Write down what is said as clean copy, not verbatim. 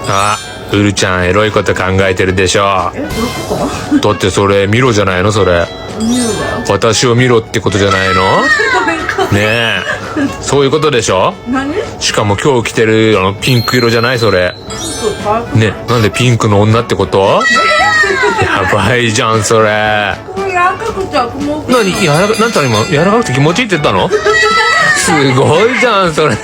あ、ウルちゃんエロいこと考えてるでしょ。どういうこだってそれ見ろじゃないのそれ。と？見るだよ。私を見ろってことじゃないの？ねえ、そういうことでしょ。何？しかも今日着てるピンク色じゃないそれ。そう可愛くない？ね、なんでピンクの女ってこと？やばいじゃんそれ。これ柔らかくては雲。何なんたら今柔らかくて気持ちいいって言ったの？すごいじゃんそれ。